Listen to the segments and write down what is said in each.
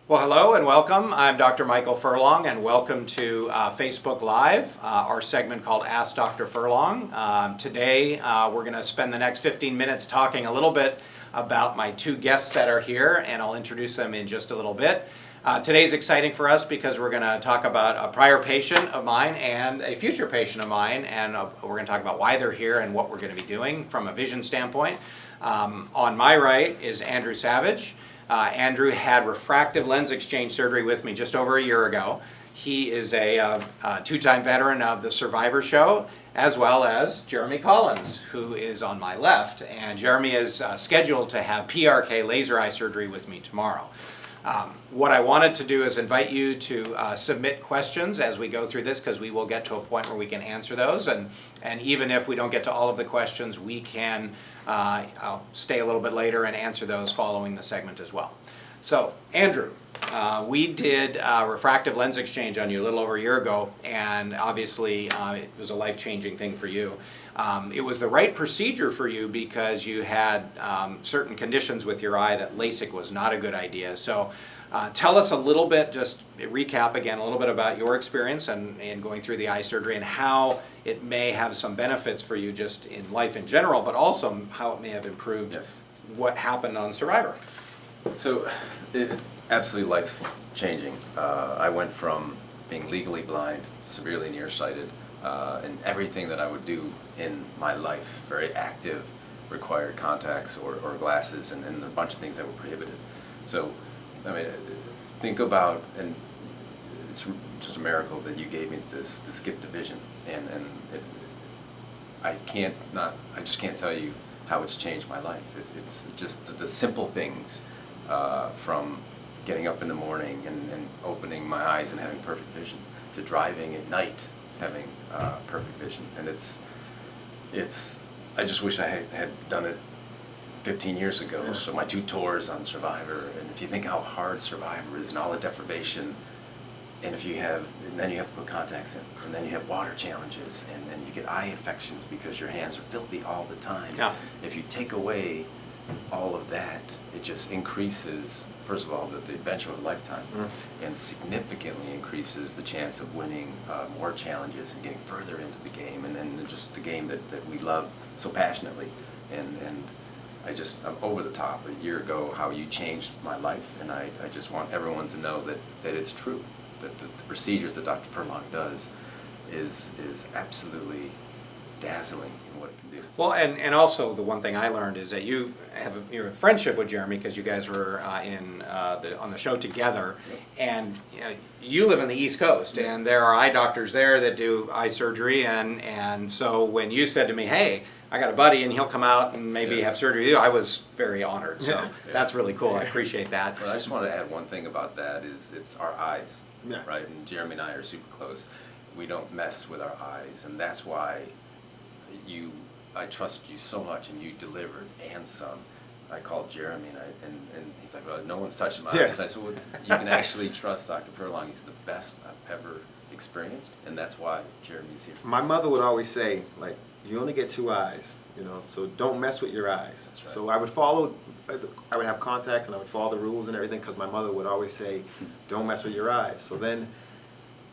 Well, hello and welcome. I'm Dr. Michael Furlong, and welcome to Facebook Live, our segment called Ask Dr. Furlong. Today, we're going to spend the next 15 minutes talking a little bit about my two guests that are here, and I'll introduce them in just a little bit. Today's exciting for us because we're going to talk about a prior patient of mine and a future patient of mine, and we're going to talk about why they're here and what we're going to be doing from a vision standpoint. On my right is Andrew Savage. Andrew had refractive lens exchange surgery with me just over a year ago. He is a two-time veteran of the Survivor Show, as well as Jeremy Collins, who is on my left. And Jeremy is scheduled to have PRK laser eye surgery with me tomorrow. What I wanted to do is invite you to submit questions as we go through this, because we will get to a point where we can answer those. And even if we don't get to all of the questions, we can stay a little bit later and answer those following the segment as well. So, Andrew, we did refractive lens exchange on you a little over a year ago, and obviously it was a life-changing thing for you. It was the right procedure for you because you had certain conditions with your eye that LASIK was not a good idea. So tell us a little bit, just recap again, a little bit about your experience and going through the eye surgery and how it may have some benefits for you just in life in general, but also how it may have improved what happened on Survivor. So, absolutely life-changing. I went from being legally blind, severely nearsighted, and everything that I would do in my life, very active, required contacts or glasses and a bunch of things that were prohibited. So, I mean, think about, and it's just a miracle that you gave me this gift of vision, and I just can't tell you how it's changed my life. It's just the simple things, from getting up in the morning and opening my eyes and having perfect vision, to driving at night having perfect vision. And I just wish I had done it 15 years ago. Yeah. So my two tours on Survivor, and if you think how hard Survivor is and all the deprivation, and then you have to put contacts in, and then you have water challenges, and then you get eye infections because your hands are filthy all the time. Yeah. If you take away all of that, it just increases, first of all, the adventure of a lifetime, and significantly increases the chance of winning more challenges and getting further into the game, and then just the game that we love so passionately. And I'm over the top a year ago how you changed my life, and I just want everyone to know that it's true, that the procedures that Dr. Furlong does is absolutely dazzling in what it can do. Well, and also the one thing I learned is that you have a friendship with Jeremy because you guys were on the show together, and you live in the East Coast, and there are eye doctors there that do eye surgery, and so when you said to me, hey, I got a buddy and he'll come out and maybe have surgery with you, I was very honored. So that's really cool. I appreciate that. Well, I just want to add one thing about that is it's our eyes, right? And Jeremy and I are super close. We don't mess with our eyes, and that's why I trust you so much, and you delivered and some. I called Jeremy, and he's like, well, no one's touching my eyes. I said, well, you can actually trust Dr. Furlong. He's the best I've ever experienced, and that's why Jeremy's here. My mother would always say, like, you only get two eyes, so don't mess with your eyes. That's right. So I would have contacts, and I would follow the rules and everything, because my mother would always say, don't mess with your eyes. So then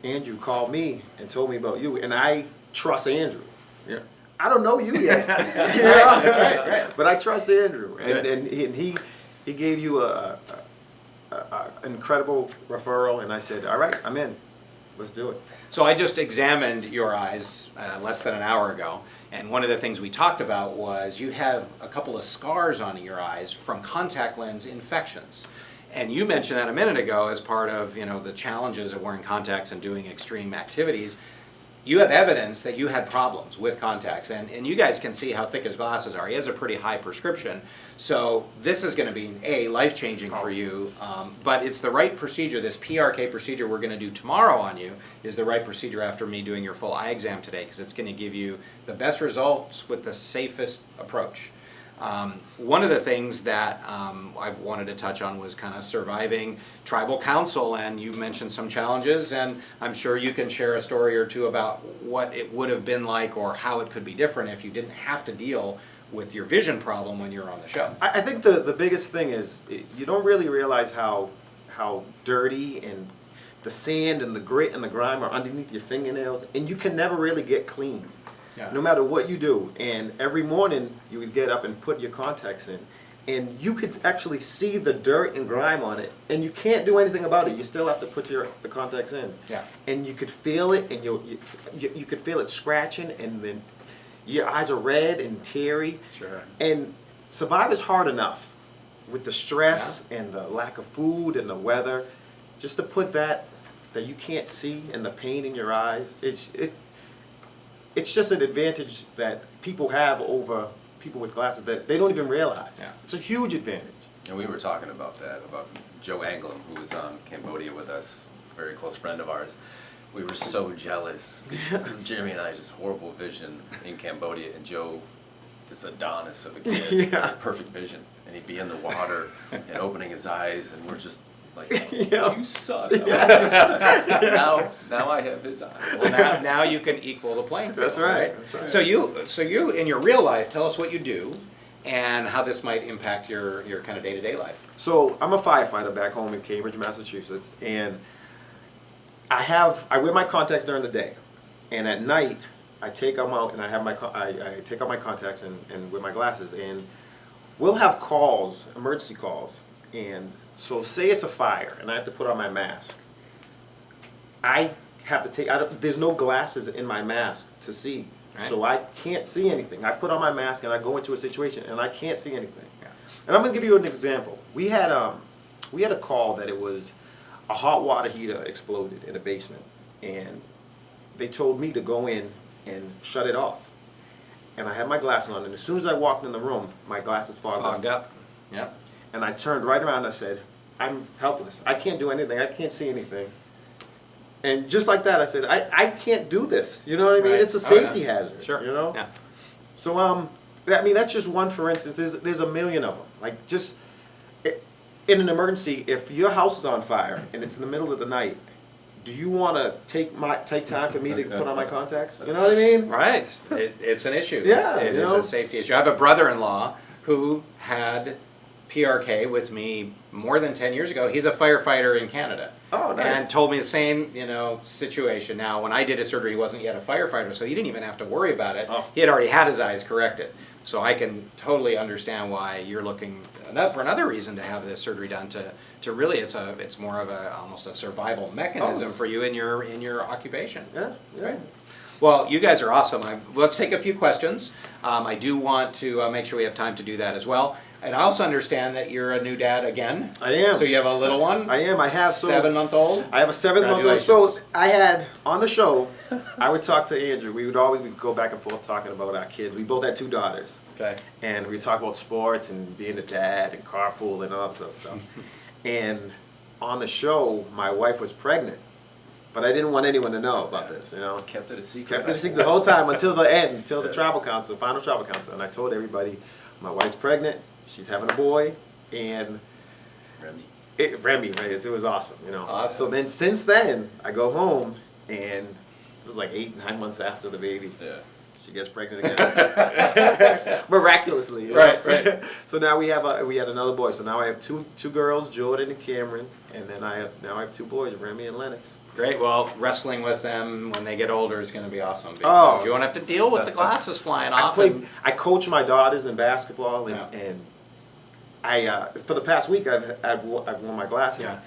Andrew called me and told me about you, and I trust Andrew. Yeah. I don't know you yet, That's right. But I trust Andrew, and he gave you a incredible referral, and I said, all right, I'm in. Let's do it. So I just examined your eyes less than an hour ago, and one of the things we talked about was you have a couple of scars on your eyes from contact lens infections. And you mentioned that a minute ago as part of the challenges of wearing contacts and doing extreme activities. You have evidence that you had problems with contacts, and you guys can see how thick his glasses are. He has a pretty high prescription, so this is going to be life-changing for you, but it's the right procedure. This PRK procedure we're going to do tomorrow on you is the right procedure after me doing your full eye exam today, because it's going to give you the best results with the safest approach. One of the things that I wanted to touch on was kind of surviving tribal council, and you mentioned some challenges, and I'm sure you can share a story or two about what it would have been like or how it could be different if you didn't have to deal with your vision problem when you're on the show. I think the biggest thing is you don't really realize how how dirty and the sand and the grit and the grime are underneath your fingernails, and you can never really get clean, no matter what you do. And every morning you would get up and put your contacts in, and you could actually see the dirt and grime on it, and you can't do anything about it. You still have to put the contacts in. Yeah. And you could feel it, and you could feel it scratching, and then your eyes are red and teary. Sure. And survivor's hard enough with the stress and the lack of food and the weather. Just to put that you can't see and the pain in your eyes, it's just an advantage that people have over people with glasses that they don't even realize. Yeah. It's a huge advantage. And we were talking about that, about Joe Anglin, who was on Cambodia with us, a very close friend of ours. We were so jealous. Jeremy and I just horrible vision in Cambodia, and Joe, this Adonis of a kid, has perfect vision, and he'd be in the water and opening his eyes, and we're just like, you suck. Now I have his eyes. Well, now you can equal the playing field. That's right. That's right. So you in your real life, tell us what you do and how this might impact your kind of day-to-day life. So I'm a firefighter back home in Cambridge, Massachusetts, and I wear my contacts during the day, and at night I take them out and I take out my contacts and wear my glasses, and we'll have calls, emergency calls. And so say it's a fire and I have to put on my mask. I have to there's no glasses in my mask to see. Right. So I can't see anything. I put on my mask and I go into a situation and I can't see anything. Yeah. And I'm going to give you an example. We had a call that it was a hot water heater exploded in a basement, and they told me to go in and shut it off. And I had my glasses on, and as soon as I walked in the room, my glasses fogged up. Yep. And I turned right around and I said, I'm helpless. I can't do anything. I can't see anything. And just like that, I said, I can't do this. You know what I mean? Right. It's a safety hazard. Sure. You know? Yeah. So, I mean, that's just one for instance. There's a million of them. Like, just in an emergency, if your house is on fire and it's in the middle of the night, do you want to take time for me to put on my contacts? You know what I mean? Right. It's an issue. Yeah, It is a safety issue. I have a brother-in-law who had PRK with me more than 10 years ago. He's a firefighter in Canada. Oh, nice. And told me the same, situation. Now, when I did his surgery, he wasn't yet a firefighter, so he didn't even have to worry about it. Oh. He had already had his eyes corrected. So I can totally understand why you're looking for another reason to have this surgery done. To really, it's more of almost a survival mechanism for you in your occupation. Yeah. Yeah. Right? Well, you guys are awesome. Let's take a few questions. I do want to make sure we have time to do that as well. And I also understand that you're a new dad again. I am. So you have a little one? I am. I have. 7-month-old? I have a 7-month-old. So I had, on the show, I would talk to Andrew. We would always go back and forth talking about our kids. We both had 2 daughters. Okay. And we would talk about sports and being a dad and carpool and all that sort of stuff. And on the show, my wife was pregnant. But I didn't want anyone to know about this, Kept it a secret. Kept it a secret the whole time until the end, until the tribal council, final tribal council. And I told everybody, my wife's pregnant, she's having a boy, and Remy, right? It was awesome, Awesome. So then, since then, I go home, and it was like 8-9 months after the baby. Yeah. She gets pregnant again, miraculously. Right. So now we had another boy. So now I have two girls, Jordan and Cameron, and then I have 2 boys, Remy and Lennox. Great. Well, wrestling with them when they get older is going to be awesome because you won't have to deal with the glasses flying off. I coach my daughters in basketball, and I for the past week I've worn my glasses,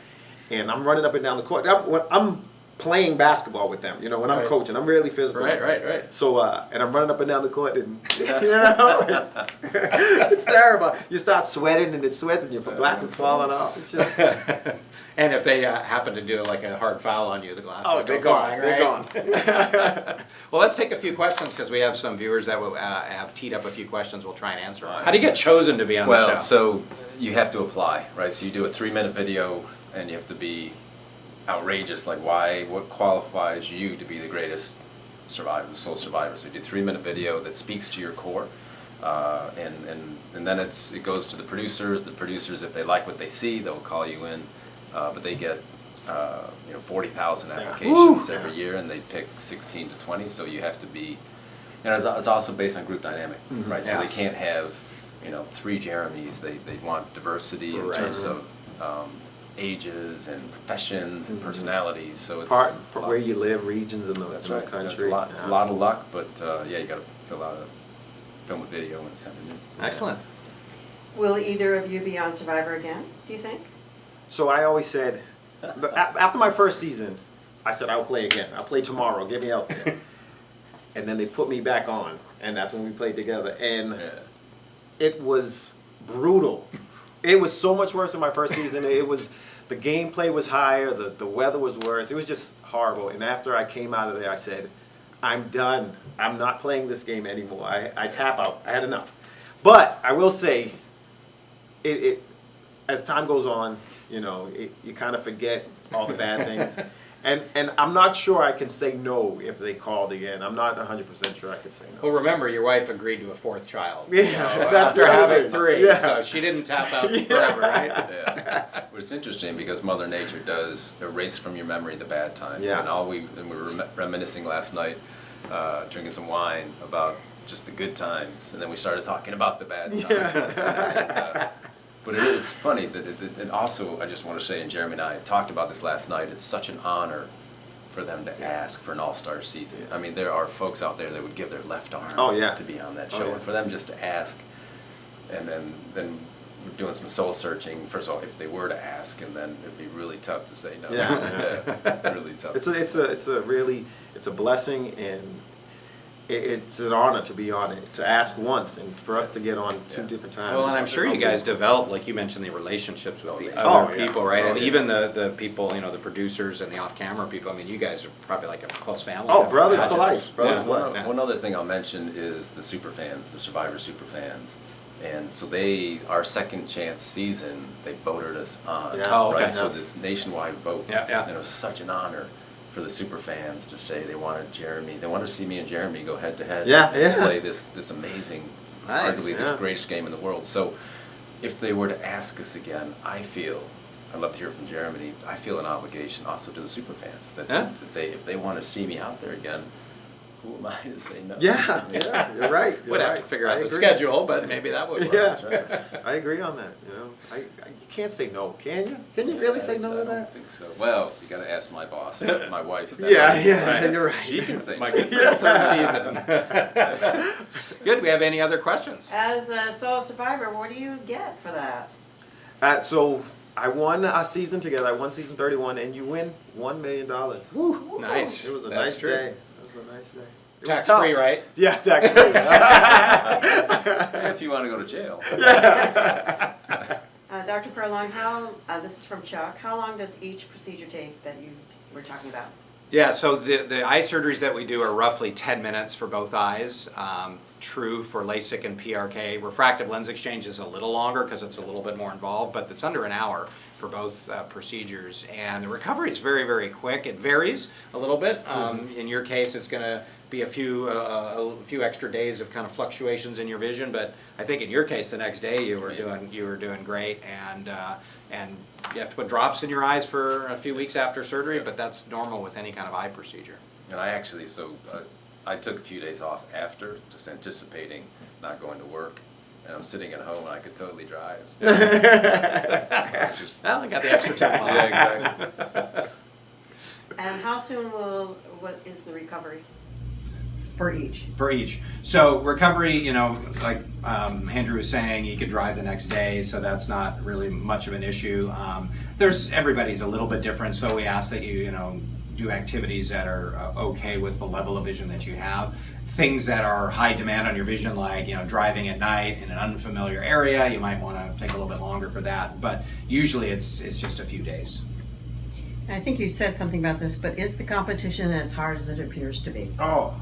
and I'm running up and down the court. I'm playing basketball with them, when I'm coaching. I'm really physical. Right. So, and I'm running up and down the court, and it's terrible. You start sweating, and it's sweating, your glasses falling off. It's just. And if they happen to do like a hard foul on you, the glasses they're go gone. flying, They're right? gone. Well, let's take a few questions because we have some viewers that will, have teed up a few questions. We'll try and answer them. How do you get chosen to be on the show? Well, so you have to apply, right? So you do a 3-minute video, and you have to be outrageous. Like, what qualifies you to be the greatest survivor, the sole survivor? So you do a 3-minute video that speaks to your core. And then it goes to the producers. The producers, if they like what they see, they'll call you in. But they get 40,000 applications every year, and they pick 16 to 20. So you have to be, and it's also based on group dynamic, right? So they can't have 3 Jeremys. They want diversity in terms of ages and professions and personalities. So it's Part a lot. where you live, regions in the, That's in the right. country. It's a lot. It's a lot of luck, but yeah, you got to fill out a film a video and send it in. Excellent. Will either of you be on Survivor again, do you think? So I always said, after my first season, I said I'll play again. I'll play tomorrow. Get me out there. And then they put me back on, and that's when we played together. And Yeah. it was brutal. It was so much worse than my first season. It was, the gameplay was higher, the weather was worse. It was just horrible. And after I came out of there, I said, I'm done. I'm not playing this game anymore. I tap out. I had enough. But I will say, it as time goes on, you know, you kind of forget all the bad things. And I'm not sure I can say no if they called again. I'm not 100% sure I can say no. Well, remember, your wife agreed to a fourth child. Yeah, So that's after the other having thing. 3, Yeah. so she didn't tap out forever, right? Yeah. Well, it's interesting because Mother Nature does erase from your memory the bad times. Yeah. And we were reminiscing last night, drinking some wine about just the good times, and then we started talking about the bad times. And, but it's funny that, and also I just want to say, and Jeremy and I talked about this last night, it's such an honor for them to ask for an all-star season. Yeah. I mean, there are folks out there that would give their left arm Oh, yeah. to be on that Oh, show. yeah. And for them just to ask, and then we're doing some soul searching. First of all, if they were to ask, and then it'd be really tough to say no. Yeah. Really tough. It's a blessing, and it's an honor to be on it, to ask once, and for us to get on 2 different times. Well, and I'm it's sure you guys unbelievable. developed, like you mentioned, the relationships with the Oh, other yeah. people, right? Oh, And yeah. even the people, you know, the producers and the off-camera people. I mean, you guys are probably like a close family. Oh, I would brothers for imagine. life. Brothers Yeah. for life. Yeah. One other thing I'll mention is the super fans, the Survivor super fans. And so our second chance season, they voted us on. Yeah. Oh, okay. Right? So Yeah. this nationwide vote. Yeah, yeah. And it was such an honor for the super fans to say they wanted to see me and Jeremy go head to head. Yeah, and yeah. play this amazing, Nice, arguably yeah. the greatest game in the world. So if they were to ask us again, I'd love to hear from Jeremy, I feel an obligation also to the super fans that, Yeah. if they want to see me out there again, who am I to say no? Yeah, yeah, you're right. You're We'd have right. to figure I out the agree. schedule, but maybe that would work. Yeah, That's right. I agree on that. You know, you can't say no, can you? Can you really say no I to don't that? think so. Well, you got to ask my boss, my wife's. Yeah, yeah, Right. you're right. She can say My no. good for the 3rd season. Good. We have any other questions? As a solo survivor, what do you get for that? So I won our season together. I won season 31, and you win $1 million. Nice. It was a That's nice true. day. It was a nice day. It was Tax tough. free, right? Yeah, tax free. If you want to go to jail. Dr. Furlong, this is from Chuck, how long does each procedure take that you were talking about? Yeah, so the eye surgeries that we do are roughly 10 minutes for both eyes. True for LASIK and PRK. Refractive Lens Exchange is a little longer because it's a little bit more involved, but it's under an hour for both procedures. And the recovery is very, very quick. It varies a little bit. In your case, it's going to be a few extra days of kind of fluctuations in your vision, but I think in your case, the next day you were doing great, and you have to put drops in your eyes for a few weeks after surgery, but that's normal with any kind of eye procedure. And I actually, I took a few days off after, just anticipating not going to work. And I'm sitting at home and I could totally drive. So it's just, Well, I got the extra time off. yeah, exactly. And how soon what is the recovery for each? For each. So recovery, you know, like Andrew was saying, you could drive the next day, so that's not really much of an issue. Everybody's a little bit different, so we ask that you do activities that are okay with the level of vision that you have. Things that are high demand on your vision, like driving at night in an unfamiliar area, you might want to take a little bit longer for that. But usually it's just a few days. I think you said something about this, but is the competition as hard as it appears to be? Oh,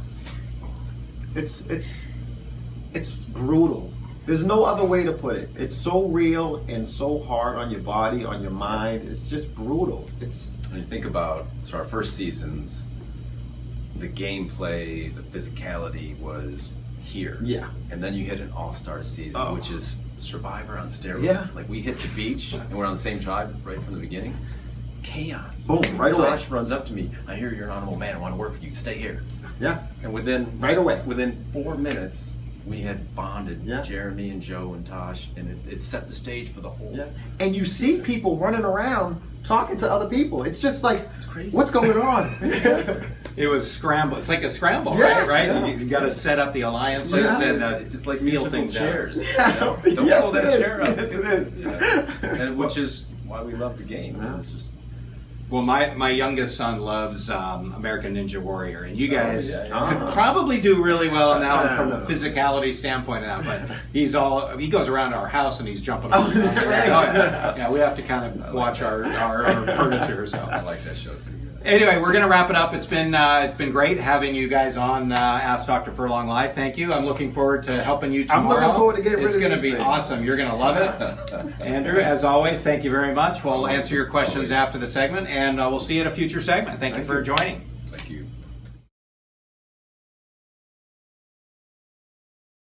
it's brutal. There's no other way to put it. It's so real and so hard on your body, on your mind. It's just brutal. When you think about our first seasons, the gameplay, the physicality was here. Yeah. And then you hit an all-star season, Oh. which is Survivor on steroids. Yeah. Like we hit the beach and we're on the same tribe right from the beginning. Chaos. Boom, right away. Tosh runs up to me. I hear you're an honorable man. I want to work with you. Stay here. Yeah, And within right away. Within 4 minutes, we had bonded, Yeah. Jeremy and Joe and Tosh, and it set the stage for the whole. Yeah. And you see people running around talking to other people. It's just like, It's crazy. what's going on? It was scramble. It's like a scramble, Yeah, right? yeah. You got to set up the alliances Yeah. and It's like feel musical things out. chairs. Yeah. You know? Don't Yes, pull that it is. chair up. Yes, it is. Yeah. And which is why we love the game. Yeah. It's just Well, my youngest son loves American Ninja Warrior, and you guys yeah, yeah. could probably do really well in that one from the physicality standpoint of that. But he goes around our house and he's jumping. Oh, Up. right. Yeah, we have to kind of watch our furniture. So. I like that show too. Anyway, we're going to wrap it up. It's been great having you guys on Ask Dr. Furlong Live. Thank you. I'm looking forward to helping you I'm tomorrow. looking forward to getting rid It's of going to these be things. awesome. You're going to love it. Andrew, as always, thank you very much. We'll answer your questions after the segment, and we'll see you at a future segment. Thank you for joining.